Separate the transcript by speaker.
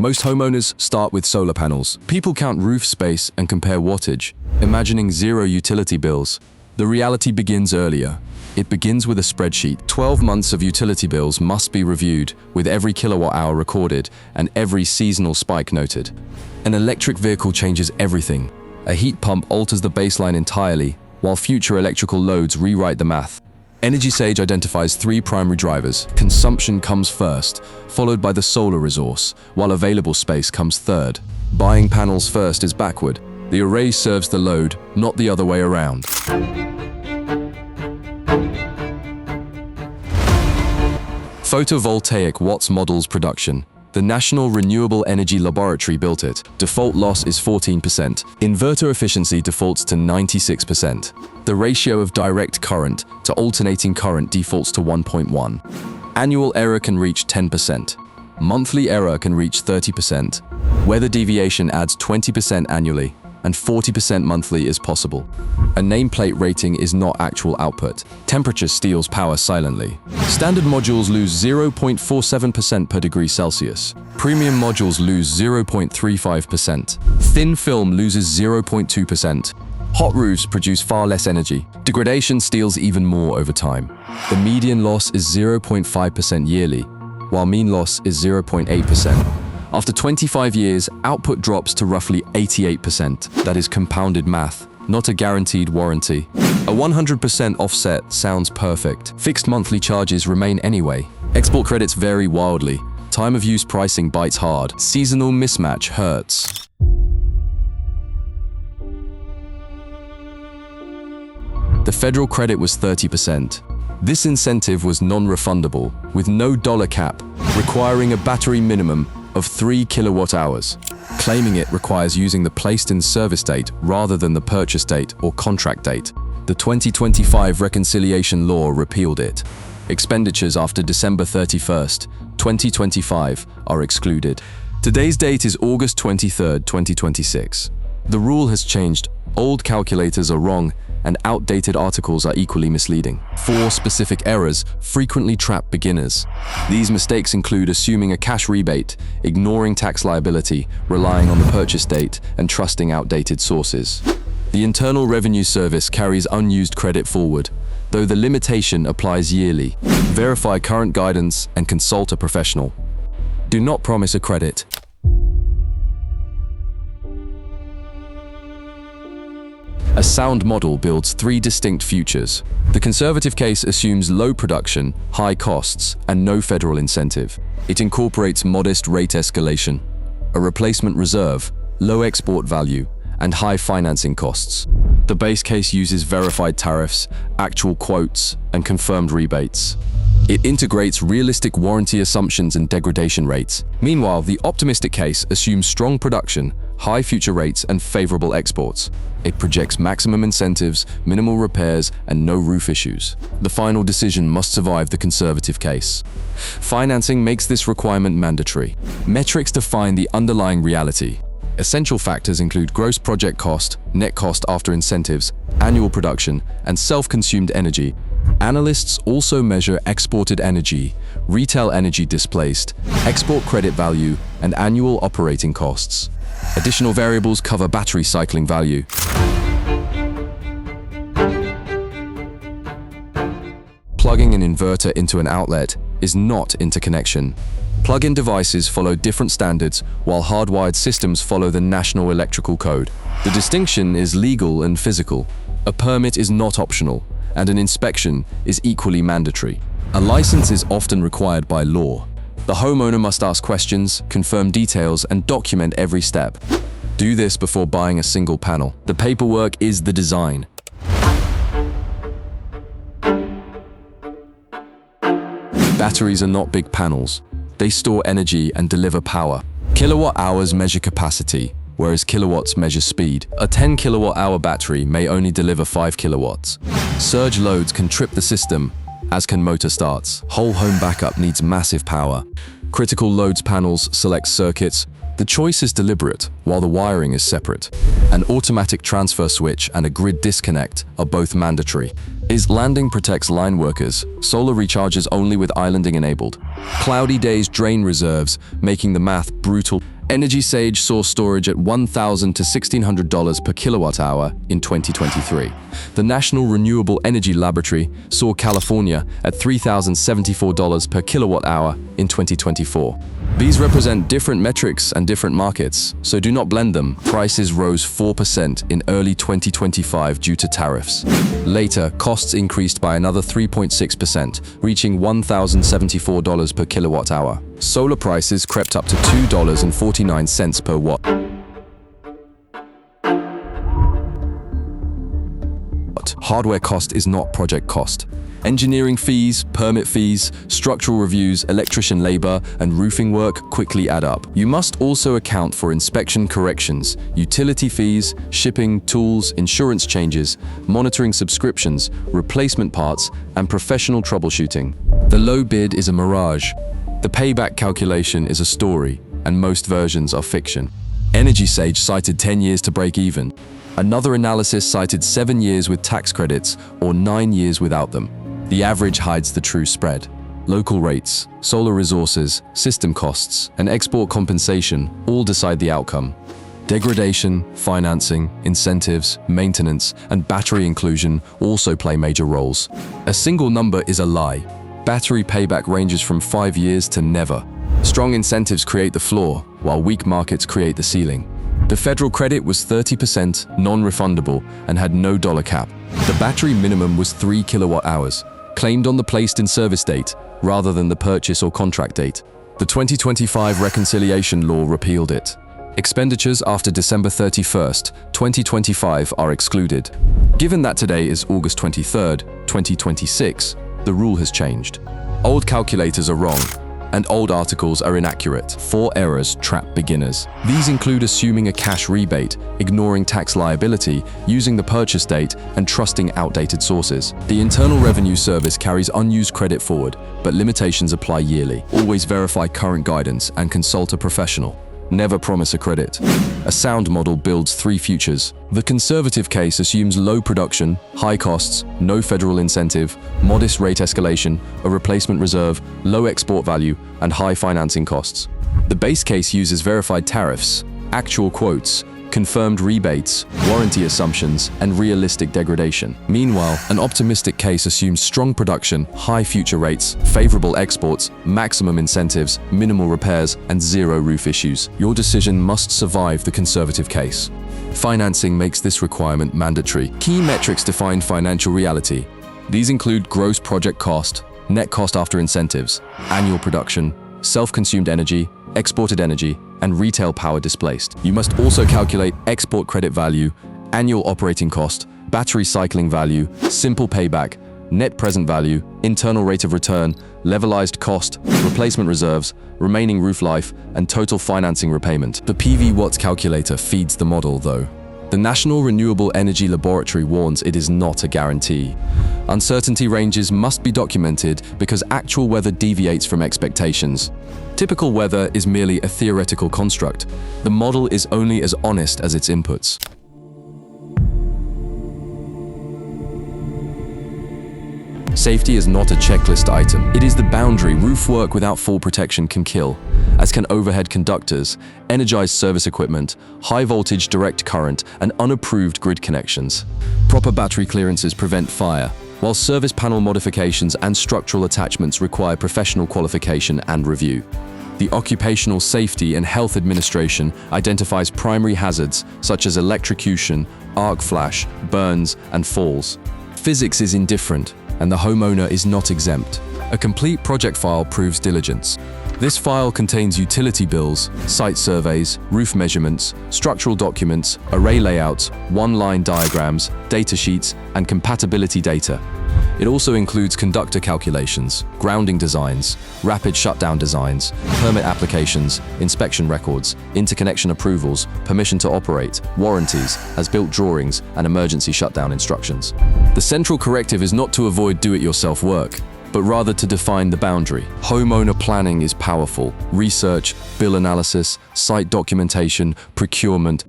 Speaker 1: Most homeowners start with solar panels. People count roof space and compare wattage, imagining zero utility bills. The reality begins earlier. It begins with a spreadsheet. 12 months of utility bills must be reviewed, with every kilowatt hour recorded and every seasonal spike noted. An electric vehicle changes everything. A heat pump alters the baseline entirely, while future electrical loads rewrite the math. Energy Sage identifies 3 primary drivers. Consumption comes first, followed by the solar resource, while available space comes third. Buying panels first is backward. The array serves the load, not the other way around. Photovoltaic watts models production. The National Renewable Energy Laboratory built it. Default loss is 14%. Inverter efficiency defaults to 96%. The ratio of direct current to alternating current defaults to 1.1. Annual error can reach 10%. Monthly error can reach 30%. Weather deviation adds 20% annually, and 40% monthly is possible. A nameplate rating is not actual output. Temperature steals power silently. Standard modules lose 0.47% per degree Celsius. Premium modules lose 0.35%. Thin film loses 0.2%. Hot roofs produce far less energy. Degradation steals even more over time. The median loss is 0.5% yearly, while mean loss is 0.8%. After 25 years, output drops to roughly 88%. That is compounded math, not a guaranteed warranty. A 100% offset sounds perfect. Fixed monthly charges remain anyway. Export credits vary wildly. Time of use pricing bites hard. Seasonal mismatch hurts. The federal credit was 30%. This incentive was non-refundable, with no dollar cap, requiring a battery minimum of 3 kilowatt hours. Claiming it requires using the placed in service date rather than the purchase date or contract date. The 2025 reconciliation law repealed it. Expenditures after December 31st, 2025 are excluded. Today's date is August 23rd, 2026. The rule has changed. Old calculators are wrong, and outdated articles are equally misleading. 4 specific errors frequently trap beginners. These mistakes include assuming a cash rebate, ignoring tax liability, relying on the purchase date, and trusting outdated sources. The Internal Revenue Service carries unused credit forward, though the limitation applies yearly. Verify current guidance and consult a professional. Do not promise a credit. A sound model builds 3 distinct futures. The conservative case assumes low production, high costs, and no federal incentive. It incorporates modest rate escalation, a replacement reserve, low export value, and high financing costs. The base case uses verified tariffs, actual quotes, and confirmed rebates. It integrates realistic warranty assumptions and degradation rates. Meanwhile, the optimistic case assumes strong production, high future rates, and favorable exports. It projects maximum incentives, minimal repairs, and no roof issues. The final decision must survive the conservative case. Financing makes this requirement mandatory. Metrics define the underlying reality. Essential factors include gross project cost, net cost after incentives, annual production, and self-consumed energy. Analysts also measure exported energy, retail energy displaced, export credit value, and annual operating costs. Additional variables cover battery cycling value. Plugging an inverter into an outlet is not interconnection. Plug-in devices follow different standards, while hardwired systems follow the National Electrical Code. The distinction is legal and physical. A permit is not optional, and an inspection is equally mandatory. A license is often required by law. The homeowner must ask questions, confirm details, and document every step. Do this before buying a single panel. The paperwork is the design. Batteries are not big panels. They store energy and deliver power. Kilowatt hours measure capacity, whereas kilowatts measure speed. A 10 kilowatt hour battery may only deliver 5 kilowatts. Surge loads can trip the system, as can motor starts. Whole home backup needs massive power. Critical loads panels select circuits. The choice is deliberate, while the wiring is separate. An automatic transfer switch and a grid disconnect are both mandatory. Landing protects line workers. Solar recharges only with islanding enabled. Cloudy days drain reserves, making the math brutal. Energy Sage saw storage at $1,000 to $1,600 per kilowatt hour in 2023. The National Renewable Energy Laboratory saw California at $3,074 per kilowatt hour in 2024. These represent different metrics and different markets, so do not blend them. Prices rose 4% in early 2025 due to tariffs. Later, costs increased by another 3.6%, reaching $1,074 per kilowatt hour. Solar prices crept up to $2.49 per watt. Hardware cost is not project cost. Engineering fees, permit fees, structural reviews, electrician labor, and roofing work quickly add up. You must also account for inspection corrections, utility fees, shipping, tools, insurance changes, monitoring subscriptions, replacement parts, and professional troubleshooting. The low bid is a mirage. The payback calculation is a story, and most versions are fiction. Energy Sage cited 10 years to break even. Another analysis cited 7 years with tax credits or 9 years without them. The average hides the true spread. Local rates, solar resources, system costs, and export compensation all decide the outcome. Degradation, financing, incentives, maintenance, and battery inclusion also play major roles. A single number is a lie. Battery payback ranges from 5 years to never. Strong incentives create the floor, while weak markets create the ceiling. The federal credit was 30% non-refundable and had no dollar cap. The battery minimum was 3 kilowatt hours, claimed on the placed in service date rather than the purchase or contract date. The 2025 reconciliation law repealed it. Expenditures after December 31st, 2025 are excluded. Given that today is August 23rd, 2026, the rule has changed. Old calculators are wrong, and old articles are inaccurate. 4 errors trap beginners. These include assuming a cash rebate, ignoring tax liability, using the purchase date, and trusting outdated sources. The Internal Revenue Service carries unused credit forward, but limitations apply yearly. Always verify current guidance and consult a professional. Never promise a credit. A sound model builds 3 futures. The conservative case assumes low production, high costs, no federal incentive, modest rate escalation, a replacement reserve, low export value, and high financing costs. The base case uses verified tariffs, actual quotes, confirmed rebates, warranty assumptions, and realistic degradation. Meanwhile, an optimistic case assumes strong production, high future rates, favorable exports, maximum incentives, minimal repairs, and 0 roof issues. Your decision must survive the conservative case. Financing makes this requirement mandatory. Key metrics define financial reality. These include gross project cost, net cost after incentives, annual production, self-consumed energy, exported energy, and retail power displaced. You must also calculate export credit value, annual operating cost, battery cycling value, simple payback, net present value, internal rate of return, levelized cost, replacement reserves, remaining roof life, and total financing repayment. The PVWatts calculator feeds the model, though. The National Renewable Energy Laboratory warns it is not a guarantee. Uncertainty ranges must be documented because actual weather deviates from expectations. Typical weather is merely a theoretical construct. The model is only as honest as its inputs. Safety is not a checklist item. It is the boundary roof work without full protection can kill, as can overhead conductors, energized service equipment, high voltage direct current, and unapproved grid connections. Proper battery clearances prevent fire, while service panel modifications and structural attachments require professional qualification and review. The Occupational Safety and Health Administration identifies primary hazards such as electrocution, arc flash, burns, and falls. Physics is indifferent, and the homeowner is not exempt. A complete project file proves diligence. This file contains utility bills, site surveys, roof measurements, structural documents, array layouts, one-line diagrams, data sheets, and compatibility data. It also includes conductor calculations, grounding designs, rapid shutdown designs, permit applications, inspection records, interconnection approvals, permission to operate, warranties, as-built drawings, and emergency shutdown instructions. The central corrective is not to avoid do-it-yourself work, but rather to define the boundary. Homeowner planning is powerful. Research, bill analysis, site documentation, procurement,